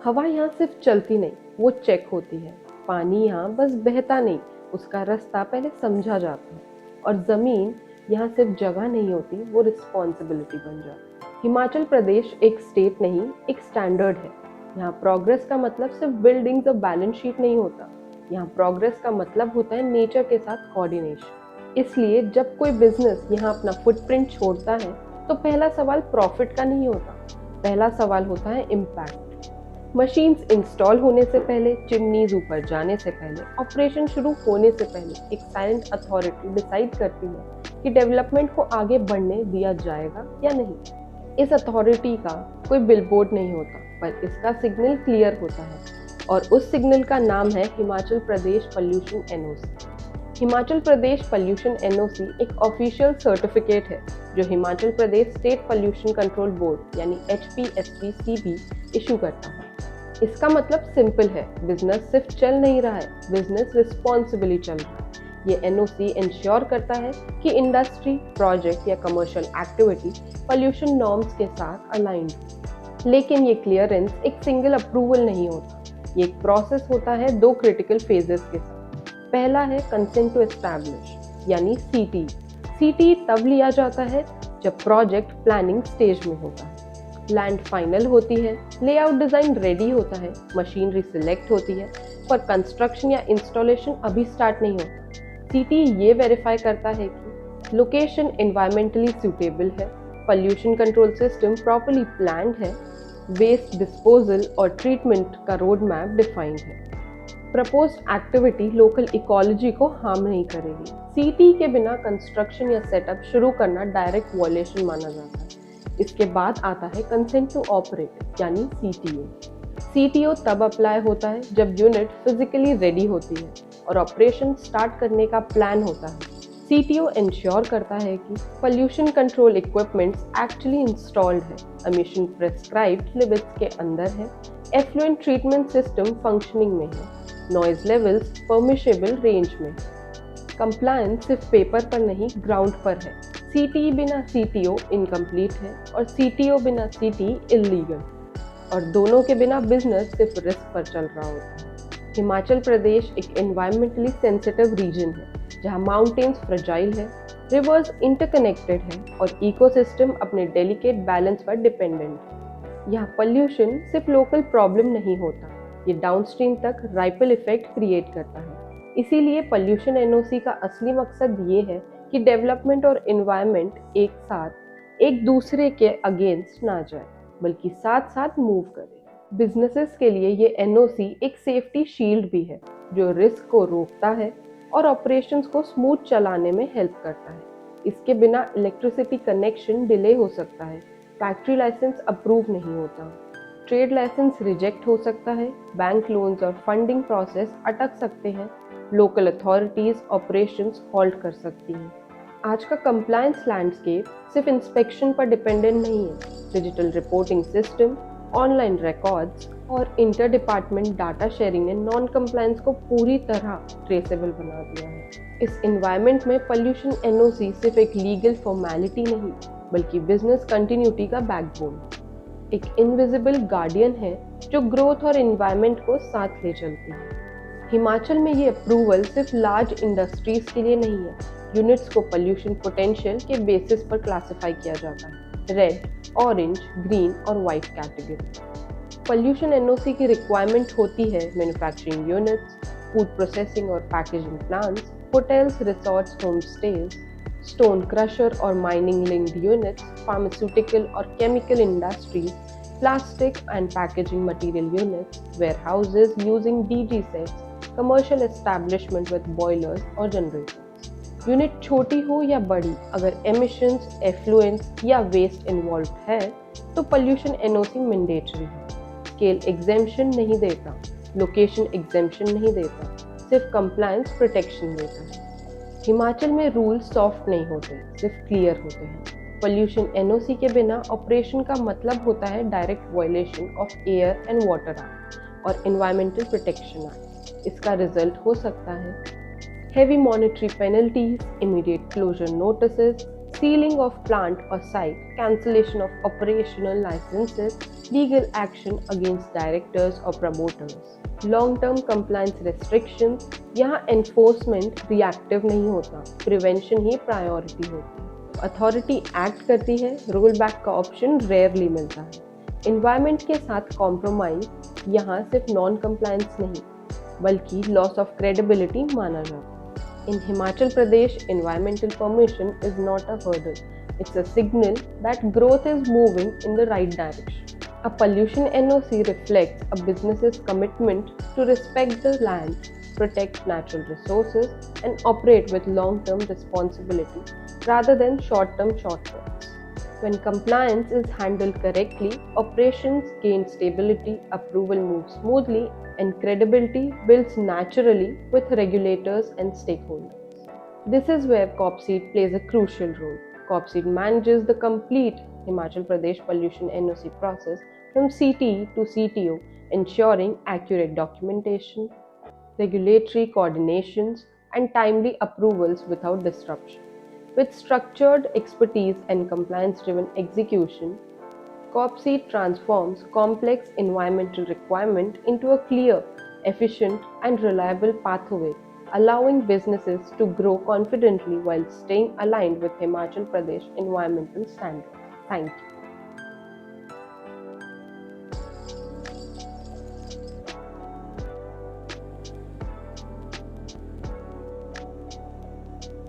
हवा यहाँ सिर्फ चलती नहीं, वो चेक होती है। पानी यहाँ बस बहता नहीं, उसका रास्ता पहले समझा जाता है। और ज़मीन यहाँ सिर्फ जगह नहीं होती, वो रिस्पॉन्सिबिलिटी बन जाती है। हिमाचल प्रदेश एक स्टेट नहीं, एक स्टैंडर्ड है। यहाँ प्रोग्रेस का मतलब सिर्फ बिल्डिंग्स और बैलेंस शीट नहीं होता। यहाँ प्रोग्रेस का मतलब होता है नेचर के साथ कोऑर्डिनेशन। इसलिए जब कोई बिजनेस यहाँ अपना फुटप्रिंट छोड़ता है तो पहला सवाल प्रॉफिट का नहीं होता, पहला सवाल होता है इम्पैक्ट। मशीन्स इंस्टॉल होने से पहले, चिमनीज ऊपर जाने से पहले, ऑपरेशन शुरू होने से पहले एक साइलेंट अथॉरिटी डिसाइड करती है कि डेवलपमेंट को आगे बढ़ने दिया जाएगा या नहीं। इस अथॉरिटी का कोई बिलबोर्ड नहीं होता, पर इसका सिग्नल क्लियर होता है और उस सिग्नल का नाम है Himachal Pradesh pollution NOC. Himachal Pradesh pollution NOC एक ऑफिशियल सर्टिफिकेट है जो Himachal Pradesh state pollution control board यानी HPSPCB इशू करता है। इसका मतलब सिंपल है, बिजनेस सिर्फ चल नहीं रहा है, बिजनेस रिस्पॉन्सिबली चल रहा है। ये एनओसी इंश्योर करता है कि इंडस्ट्री, प्रोजेक्ट या कमर्शियल एक्टिविटी पॉल्यूशन नॉर्म्स के साथ अलाइंड हो। लेकिन ये क्लियरेंस एक सिंगल अप्रूवल नहीं होता, ये एक प्रोसेस होता है दो क्रिटिकल फेजेस के साथ। पहला है कंसेंट टू एस्टैब्लिश यानी CT। CT तब लिया जाता है जब प्रोजेक्ट प्लानिंग स्टेज में होता है, लैंड फाइनल होती है, लेआउट डिज़ाइन रेडी होता है, मशीनरी सिलेक्ट होती है, पर कंस्ट्रक्शन या इंस्टॉलेशन अभी स्टार्ट नहीं होता। CT ये वेरीफाई करता है कि लोकेशन एनवायरमेंटली सूटेबल है, pollution control system properly planned है, वेस्ट डिस्पोजल और ट्रीटमेंट का रोड मैप डिफाइंड है, प्रपोज्ड एक्टिविटी लोकल इकोलॉजी को हार्म नहीं करेगी। CT के बिना कंस्ट्रक्शन या सेटअप शुरू करना डायरेक्ट वॉयलेशन माना जाता है। इसके बाद आता है कंसेंट टू ऑपरेट यानी CTO। CTO तब अप्लाई होता है जब यूनिट फिजिकली रेडी होती है और ऑपरेशन स्टार्ट करने का प्लान होता है। CTO इंश्योर करता है कि pollution control equipments actually installed है, एमिशन प्रेस्क्राइब्ड लिमिट्स के अंदर है, एफ्लुएंट ट्रीटमेंट सिस्टम फंक्शनिंग में है, नॉइज लेवल्स परमिशेबल रेंज में। कंप्लायंस सिर्फ पेपर पर नहीं, ग्राउंड पर है। CT बिना CTO इनकम्प्लीट है और CTO बिना CT इलीगल, और दोनों के बिना बिजनेस सिर्फ रिस्क पर चल रहा होता है। हिमाचल प्रदेश एक एनवायरमेंटली सेंसिटिव रीजन है जहां माउंटेन्स फ्रेजाइल है, रिवर्स इंटरकनेक्टेड है और इकोसिस्टम अपने डेलिकेट बैलेंस पर डिपेंडेंट है। यहाँ पॉल्यूशन सिर्फ लोकल प्रॉब्लम नहीं होता, ये डाउनस्ट्रीम तक राइपल इफेक्ट क्रिएट करता है। इसीलिए पॉल्यूशन एनओसी का असली मकसद ये है कि डेवलपमेंट और एनवायरनमेंट एक साथ एक दूसरे के अगेंस्ट ना जाए, बल्कि साथ साथ मूव करे। बिजनेसेस के लिए ये एनओसी एक सेफ्टी शील्ड भी है जो रिस्क को रोकता है और ऑपरेशंस को स्मूथ चलाने में हेल्प करता है। इसके बिना इलेक्ट्रिसिटी कनेक्शन डिले हो सकता है, फैक्ट्री लाइसेंस अप्रूव नहीं होता, ट्रेड लाइसेंस रिजेक्ट हो सकता है, बैंक लोन्स और फंडिंग प्रोसेस अटक सकते हैं, लोकल अथॉरिटीज ऑपरेशंस हॉल्ट कर सकती हैं। आज का कंप्लायंस लैंडस्केप सिर्फ इंस्पेक्शन पर डिपेंडेंट नहीं है, digital reporting system, online records और इंटर डिपार्टमेंट डाटा शेयरिंग ने नॉन कंप्लायंस को पूरी तरह ट्रेसेबल बना दिया है। इस एनवायरनमेंट में पॉल्यूशन एनओसी सिर्फ एक लीगल फॉर्मेलिटी नहीं, बल्कि बिजनेस कंटिन्यूटी का बैकबोन, एक इनविजिबल गार्डियन है जो ग्रोथ और एनवायरनमेंट को साथ ले चलती है। हिमाचल में ये अप्रूवल सिर्फ लार्ज इंडस्ट्रीज के लिए नहीं है, यूनिट्स को पॉल्यूशन पोटेंशियल के बेसिस पर क्लासिफाई किया जाता है, रेड, ऑरेंज, ग्रीन और वाइट कैटेगरी। पॉल्यूशन एनओसी की रिक्वायरमेंट होती है मैन्युफैक्चरिंग यूनिट्स, फूड प्रोसेसिंग और packaging plants, hotels, resorts, home stage, stone crusher और माइनिंग लिंक्ड यूनिट्स, फार्मास्यूटिकल और chemical industries, plastic and packaging material units, warehouses using DG sets, commercial establishment with boilers और generators। Unit छोटी हो या बड़ी, अगर emissions, effluents या waste involved है तो pollution NOC मैंडेटरी है। स्केल एग्जेम्पशन नहीं देता, लोकेशन एग्जेम्पशन नहीं देता, सिर्फ कंप्लायंस प्रोटेक्शन देता है। हिमाचल में रूल सॉफ्ट नहीं होते, सिर्फ क्लियर होते हैं। पॉल्यूशन एनओसी के बिना ऑपरेशन का मतलब होता है direct violation of air and water act और एनवायरमेंटल प्रोटेक्शन एक्ट। इसका रिजल्ट हो सकता है heavy monetary penalties, immediate closure notices, sealing of plant or site, cancellation of operational licenses, legal action against directors or promoters. Long-term compliance restrictions, यहाँ enforcement reactive नहीं होता, prevention ही priority होती है। Authority act करती है, रोल बैक का option rarely मिलता है। इन्वायरमेंट के साथ कॉम्प्रोमाइज यहाँ सिर्फ नॉन कंप्लायंस नहीं बल्कि लॉस ऑफ क्रेडिबिलिटी माना जाता है। In Himachal Pradesh, environmental permission is not a hurdle. It's a signal that growth is moving in the right direction. A pollution NOC reflects a business's commitment to respect the land, protect natural resources, and operate with long-term responsibility rather than short-term shortcuts. When compliance is handled correctly, operations gain stability, approval moves smoothly, and credibility builds naturally with regulators and stakeholders. This is where COPSEED plays a crucial role. COPSEED manages the complete Himachal Pradesh pollution NOC process from CTE to CTO, ensuring accurate documentation, regulatory coordinations, and timely approvals without disruption. With structured expertise and compliance-driven execution, COPSEED transforms complex environmental requirement into a clear, efficient, and reliable pathway, allowing businesses to grow confidently while staying aligned with Himachal Pradesh environmental standards. Thank you.